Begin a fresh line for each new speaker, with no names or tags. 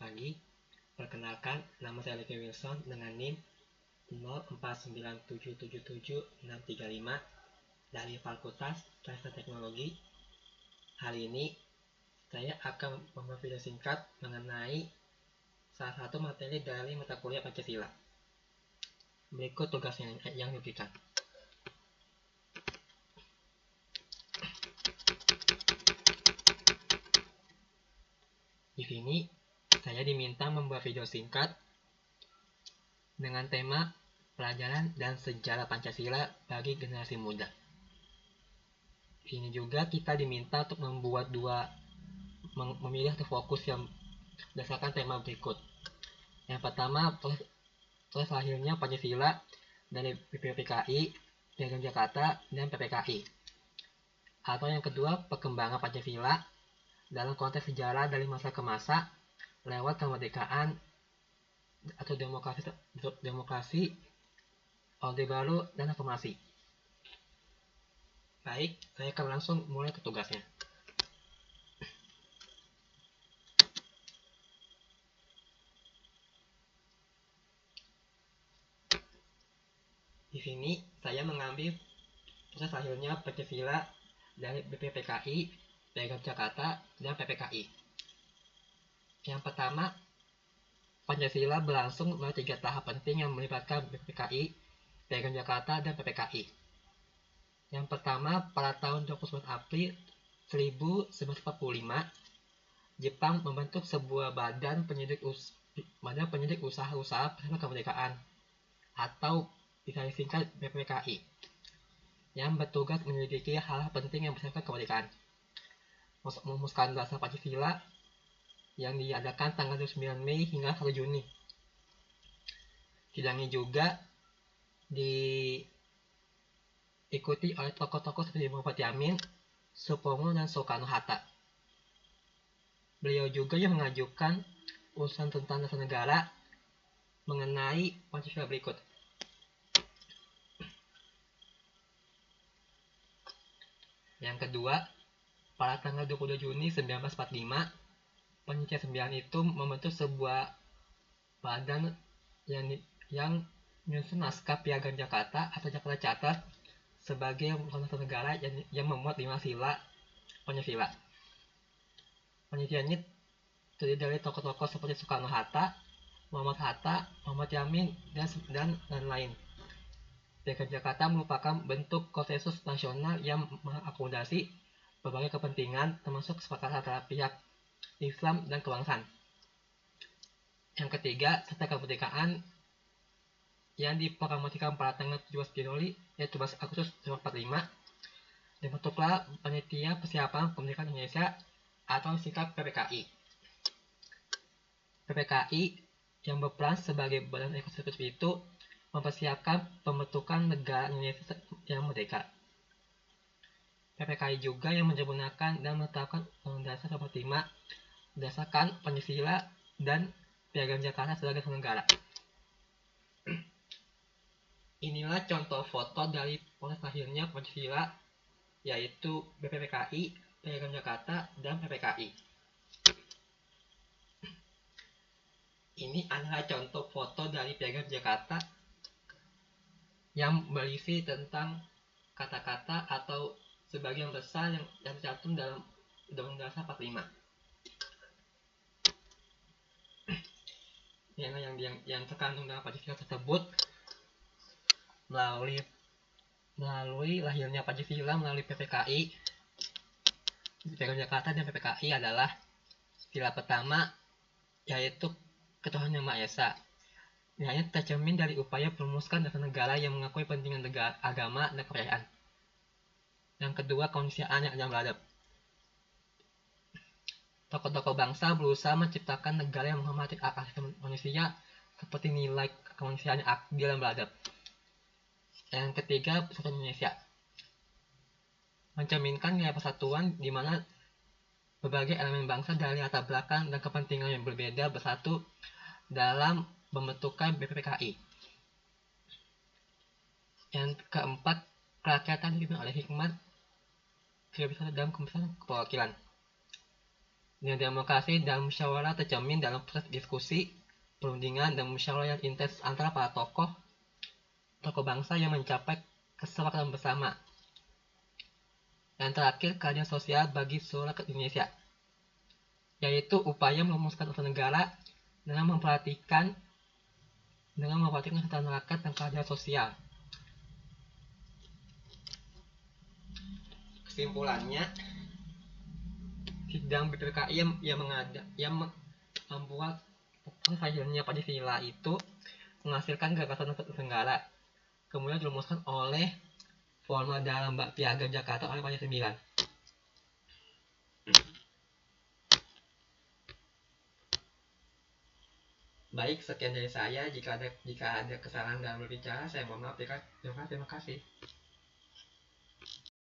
lagi. Perkenalkan, nama saya Ricky Wilson dengan NIM 0497777635 dari Fakultas Sains dan Teknologi. Hari ini saya akan membuat video singkat mengenai salah satu materi dari mata kuliah Pancasila. Berikut tugasnya yang diberikan. Di sini saya diminta membuat video singkat dengan tema pelajaran dan sejarah Pancasila bagi generasi muda. Di sini juga kita diminta untuk memilih satu fokus yang berdasarkan tema berikut. Yang pertama, proses lahirnya Pancasila dari PPKI, Piagam Jakarta, dan PPKI. Atau yang kedua, perkembangan Pancasila dalam konteks sejarah dari masa ke masa lewat kemerdekaan atau demokrasi, Orde Baru, dan reformasi. Baik, saya akan langsung mulai ke tugasnya. Di sini saya mengambil proses lahirnya Pancasila dari BPPKI, Piagam Jakarta, dan PPKI. Yang pertama, Pancasila berlangsung melalui 3 tahap penting yang melibatkan BPPKI, Piagam Jakarta, dan PPKI. Yang pertama, pada tahun 29 April 1945, Jepang membentuk sebuah badan penyidik usaha-usaha bersama kemerdekaan atau bisa disingkat BPPKI yang bertugas menyelidiki hal-hal penting yang bersifat kemerdekaan, merumuskan dasar Pancasila yang diadakan tanggal 29 Mei hingga 1 Juni. Sidangnya juga diikuti oleh tokoh-tokoh seperti Muhammad Yamin, Supomo, dan Soekarno-Hatta. Beliau juga yang mengajukan usulan tentang dasar negara mengenai Pancasila berikut. Yang kedua, pada tanggal 22 Juni 1945, Panitia 9 itu membentuk sebuah badan yang menyusun naskah Piagam Jakarta atau Jakarta Charter sebagai dasar negara yang memuat 5 sila Pancasila. Panitia ini terdiri dari tokoh-tokoh seperti Soekarno-Hatta, Muhammad Hatta, Muhammad Yamin, dan lain-lain. Piagam Jakarta merupakan bentuk konsensus nasional yang mengakomodasi berbagai kepentingan termasuk kesepakatan antara pihak Islam dan kebangsaan. Yang ketiga, serta kemerdekaan yang diproklamasikan pada tanggal 17 Januari yaitu 17 Agustus 1945, dibentuklah Panitia Persiapan Kemerdekaan Indonesia atau singkat PPKI. PPKI yang berperan sebagai badan eksekutif itu mempersiapkan pembentukan negara Indonesia yang merdeka. PPKI juga yang menyempurnakan dan menetapkan Undang-Undang Dasar 45 berdasarkan Pancasila dan Piagam Jakarta sebagai negara. Inilah contoh foto dari proses lahirnya Pancasila, yaitu BPPKI, Piagam Jakarta, dan PPKI. Ini adalah contoh foto dari Piagam Jakarta yang berisi tentang kata-kata atau sebagian besar yang tercantum dalam Undang-Undang Dasar 45. Yang terkandung dalam Pancasila tersebut melalui lahirnya Pancasila melalui PPKI, Piagam Jakarta, dan PPKI adalah sila pertama, yaitu ketuhanan yang Maha Esa. Nilainya tercermin dari upaya merumuskan dasar negara yang mengakui pentingnya agama dan kepercayaan. Yang kedua, kemanusiaan yang adil beradab. Tokoh-tokoh bangsa berusaha menciptakan negara yang menghormati hak asasi manusia seperti nilai kemanusiaan yang adil dan beradab. Yang ketiga, persatuan Indonesia. Mencerminkan nilai persatuan di mana berbagai elemen bangsa dari latar belakang dan kepentingan yang berbeda bersatu dalam pembentukan BPPKI. Yang keempat, kerakyatan dipimpin oleh hikmat, kebebasan dan kebebasan keperwakilan. Nilai demokrasi dan musyawarah tercermin dalam proses diskusi, perundingan, dan musyawarah yang intens antara para tokoh bangsa yang mencapai kesepakatan bersama. Yang terakhir, keadilan sosial bagi seluruh rakyat Indonesia, yaitu upaya merumuskan urusan negara dengan memperhatikan kesejahteraan rakyat dan keadilan sosial. Kesimpulannya, sidang BPKI yang membuat hasilnya Pancasila itu menghasilkan gagasan negara, kemudian dirumuskan oleh formal dalam Piagam Jakarta oleh Pancasila 9. Baik, sekian dari saya. Jika ada kesalahan dalam berbicara, saya mohon maaf. Terima kasih.